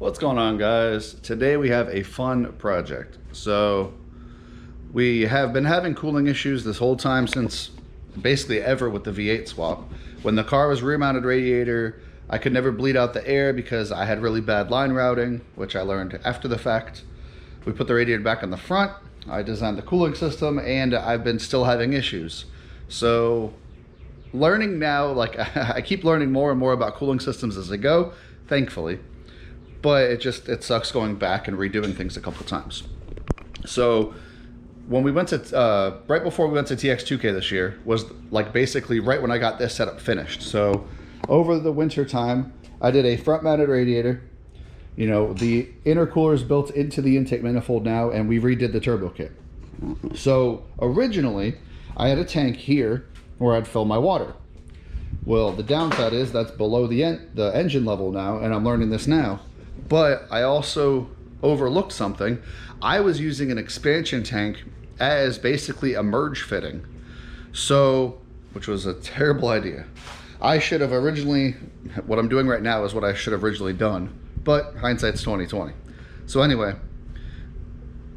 What's going on, guys? Today we have a fun project. So we have been having cooling issues this whole time since basically ever with the V8 swap. When the car was rear mounted radiator, I could never bleed out the air because I had really bad line routing, which I learned after the fact. We put the radiator back on the front, I designed the cooling system, and I've been still having issues. So learning now, like I keep learning more and more about cooling systems as I go, thankfully. But it sucks going back and redoing things a couple times. So when we went to, right before we went to TX2K this year, was like basically right when I got this setup finished. So over the winter time, I did a front mounted radiator. You know, the intercooler is built into the intake manifold now, and we redid the turbo kit. So originally, I had a tank here where I'd fill my water. Well, the downside is that's below the engine level now, and I'm learning this now. But I also overlooked something. I was using an expansion tank as basically a merge fitting. So, which was a terrible idea. I should have originally, what I'm doing right now is what I should have originally done, but hindsight's 20/20. So anyway,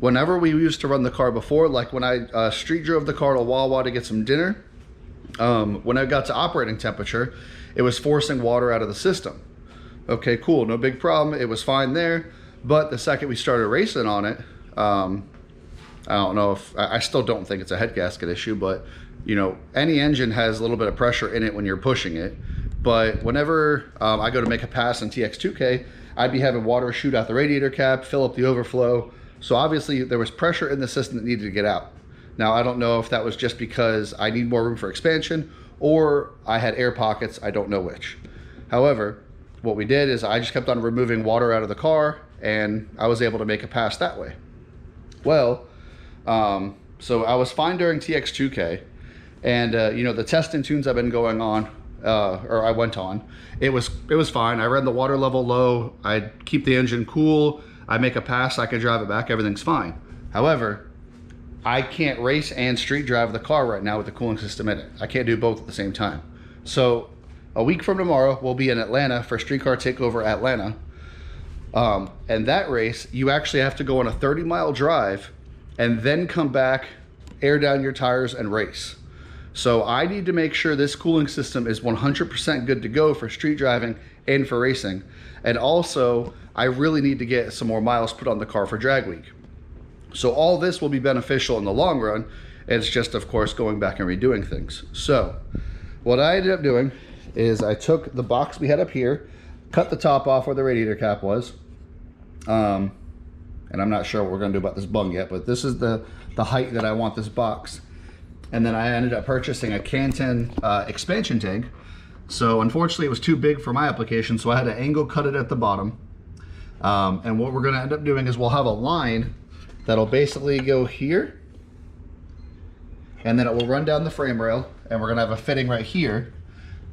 whenever we used to run the car before, like when I street drove the car to Wawa to get some dinner, when I got to operating temperature, it was forcing water out of the system. Okay, cool, no big problem. It was fine there. But the second we started racing on it, I don't know if, I still don't think it's a head gasket issue, but you know, any engine has a little bit of pressure in it when you're pushing it. But whenever I go to make a pass in TX2K, I'd be having water shoot out the radiator cap, fill up the overflow. So obviously there was pressure in the system that needed to get out. Now, I don't know if that was just because I need more room for expansion or I had air pockets, I don't know which. However, what we did is I just kept on removing water out of the car, and I was able to make a pass that way. Well, so I was fine during TX2K, and you know, the test and tunes I've been going on, or I went on, it was fine. I ran the water level low, I keep the engine cool, I make a pass, I can drive it back, everything's fine. However, I can't race and street drive the car right now with the cooling system in it. I can't do both at the same time. So a week from tomorrow, we'll be in Atlanta for Streetcar Takeover Atlanta. And that race, you actually have to go on a 30-mile drive and then come back, air down your tires, and race. So I need to make sure this cooling system is 100% good to go for street driving and for racing. And also, I really need to get some more miles put on the car for drag week. So all this will be beneficial in the long run. It's just, of course, going back and redoing things. So what I ended up doing is I took the box we had up here, cut the top off where the radiator cap was, and I'm not sure what we're going to do about this bung yet, but this is the height that I want this box. And then I ended up purchasing a Canton expansion tank. So unfortunately it was too big for my application, so I had to angle cut it at the bottom. And what we're going to end up doing is we'll have a line that'll basically go here, and then it will run down the frame rail, and we're going to have a fitting right here.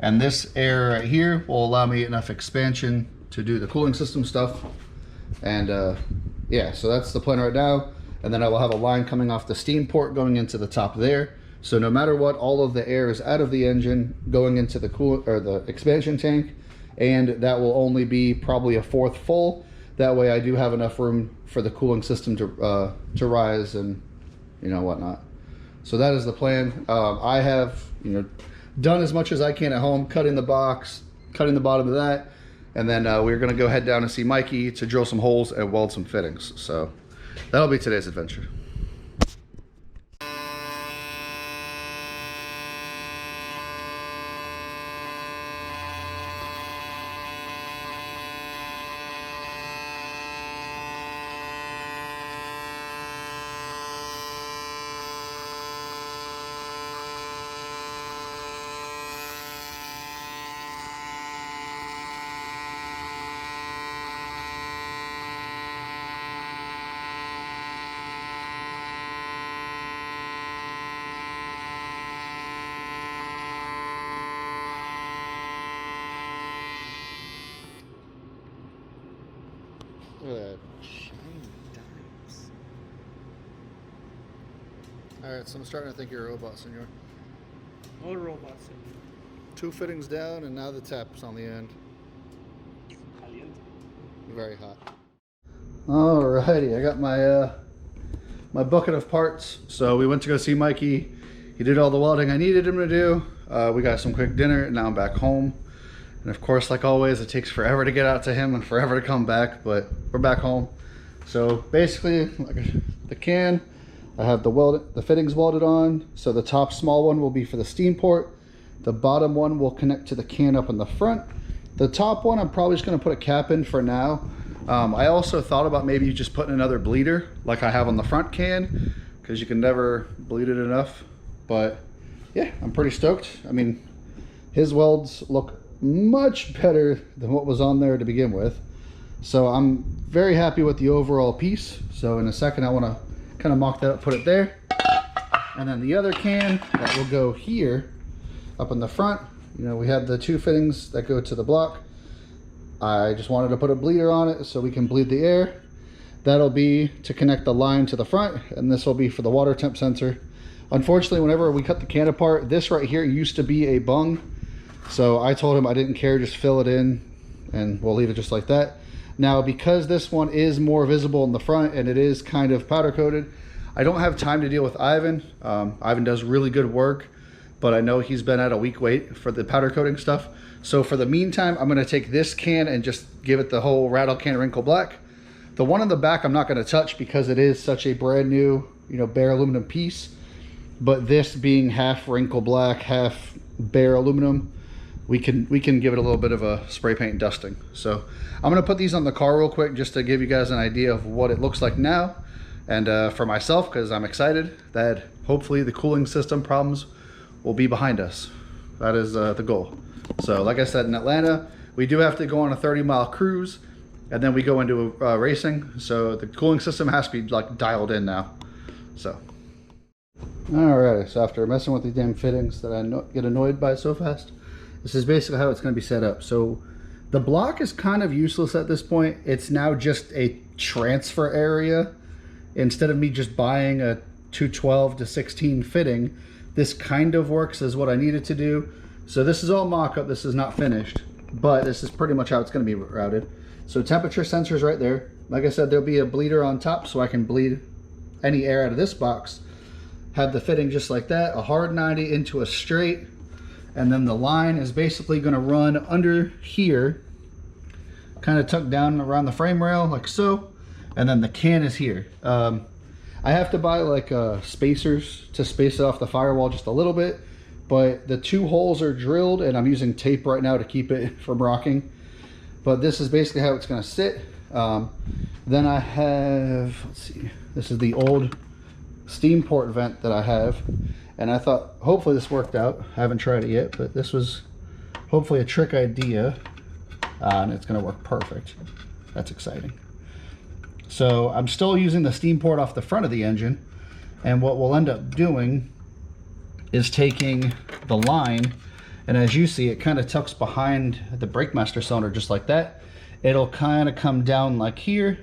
And this air right here will allow me enough expansion to do the cooling system stuff. And yeah, so that's the plan right now. And then I will have a line coming off the steam port going into the top there. So no matter what, all of the air is out of the engine going into the the expansion tank, and that will only be probably a fourth full. That way I do have enough room for the cooling system to rise and, you know, whatnot. So that is the plan. I have, you know, done as much as I can at home, cutting the box, cutting the bottom of that, and then we're gonna go head down and see Mikey to drill some holes and weld some fittings. So that'll be today's adventure. Look at that. Shiny dimes. Alright, so I'm starting to think you're a robot, senor. All robots. 2 fittings down, and now the tap's on the end. Caliente. very hot. Alrighty, I got my my bucket of parts. So we went to go see Mikey. He did all the welding I needed him to do. We got some quick dinner, and now I'm back home. And of course, like always, it takes forever to get out to him and forever to come back, but we're back home. So basically, like the can, I have the fittings welded on. So the top small one will be for the steam port. The bottom one will connect to the can up in the front. The top one, I'm probably just gonna put a cap in for now. I also thought about maybe just putting another bleeder like I have on the front can, because you can never bleed it enough. But yeah, I'm pretty stoked. I mean, his welds look much better than what was on there to begin with. So I'm very happy with the overall piece. So in a second, I want to kind of mock that up, put it there. And then the other can that will go here up in the front. You know, we have the two fittings that go to the block. I just wanted to put a bleeder on it so we can bleed the air. That'll be to connect the line to the front, and this will be for the water temp sensor. Unfortunately, whenever we cut the can apart, this right here used to be a bung. So I told him I didn't care, just fill it in and we'll leave it just like that. Now, because this one is more visible in the front and it is kind of powder coated, I don't have time to deal with Ivan. Ivan does really good work, but I know he's been at a week wait for the powder coating stuff. So for the meantime, I'm gonna take this can and just give it the whole rattle can wrinkle black. The one in the back I'm not gonna touch because it is such a brand new, you know, bare aluminum piece. But this being half wrinkle black, half bare aluminum, we can give it a little bit of a spray paint dusting. So I'm gonna put these on the car real quick just to give you guys an idea of what it looks like now. And for myself, because I'm excited that hopefully the cooling system problems will be behind us. That is the goal. So like I said, in Atlanta, we do have to go on a 30-mile cruise, and then we go into racing. So the cooling system has to be like dialed in now. So. Alright, so after messing with these damn fittings that I get annoyed by so fast, this is basically how it's going to be set up. So the block is kind of useless at this point. It's now just a transfer area. Instead of me just buying a 212 to 16 fitting, this kind of works as what I needed to do. So this is all mock-up. This is not finished, but this is pretty much how it's going to be routed. So temperature sensors right there. Like I said, there'll be a bleeder on top so I can bleed any air out of this box. Have the fitting just like that, a hard 90 into a straight, and then the line is basically going to run under here, kind of tucked down around the frame rail like so, and then the can is here. I have to buy like spacers to space it off the firewall just a little bit, but the two holes are drilled and I'm using tape right now to keep it from rocking. But this is basically how it's going to sit. Then I have, let's see, this is the old steam port vent that I have, and I thought hopefully this worked out. I haven't tried it yet, but this was hopefully a trick idea, and it's going to work perfect. That's exciting. So I'm still using the steam port off the front of the engine, and what we'll end up doing is taking the line, and as you see, it kind of tucks behind the brake master cylinder just like that. It'll kind of come down like here,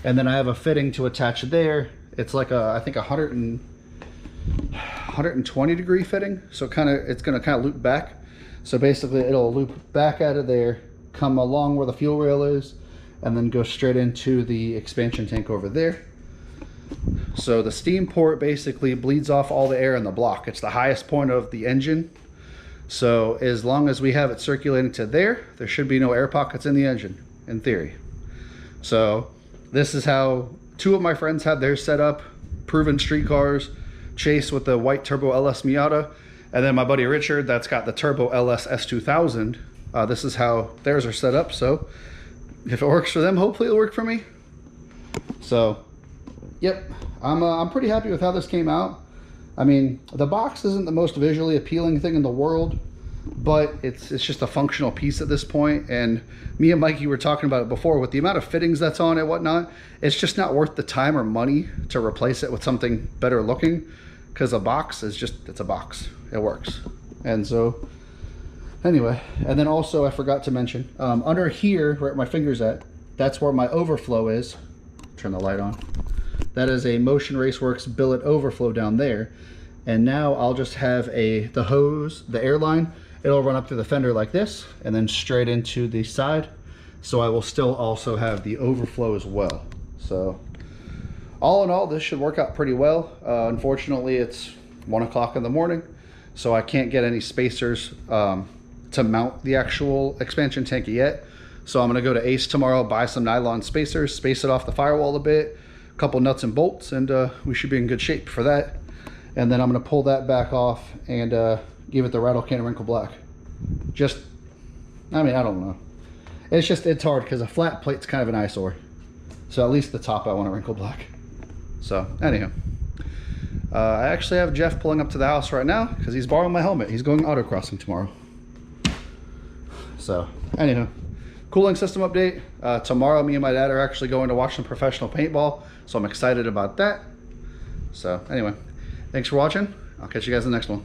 and then I have a fitting to attach there. It's like a, I think 120 degree fitting, so it's gonna kind of loop back. So basically it'll loop back out of there, come along where the fuel rail is, and then go straight into the expansion tank over there. So the steam port basically bleeds off all the air in the block. It's the highest point of the engine. So as long as we have it circulating to there, there should be no air pockets in the engine, in theory. So this is how two of my friends had theirs set up, proven street cars, Chase with the white turbo LS Miata, and then my buddy Richard that's got the turbo LS S2000. This is how theirs are set up. So if it works for them, hopefully it'll work for me. So yep, I'm pretty happy with how this came out. I mean, the box isn't the most visually appealing thing in the world, but it's just a functional piece at this point. And me and Mikey were talking about it before, with the amount of fittings that's on it, whatnot, it's just not worth the time or money to replace it with something better looking, because a box is just, it's a box, it works. And so anyway, and then also I forgot to mention, under here where my finger's at, that's where my overflow is. Turn the light on. That is a Motion Raceworks billet overflow down there. And now I'll just have the hose, the air line, it'll run up through the fender like this and then straight into the side. So I will still also have the overflow as well. So all in all, this should work out pretty well. Unfortunately, it's 1 o'clock in the morning, so I can't get any spacers to mount the actual expansion tank yet. So I'm gonna go to Ace tomorrow, buy some nylon spacers, space it off the firewall a bit, a couple nuts and bolts, and we should be in good shape for that. And then I'm gonna pull that back off and give it the rattle can wrinkle black. Just, I mean, I don't know. It's hard because a flat plate's kind of an eyesore. So at least the top I want to wrinkle black. So anyhow, I actually have Jeff pulling up to the house right now because he's borrowing my helmet. He's going autocrossing tomorrow. So anyhow, cooling system update. Tomorrow me and my dad are actually going to watch some professional paintball. So I'm excited about that. So anyway, thanks for watching. I'll catch you guys in the next one.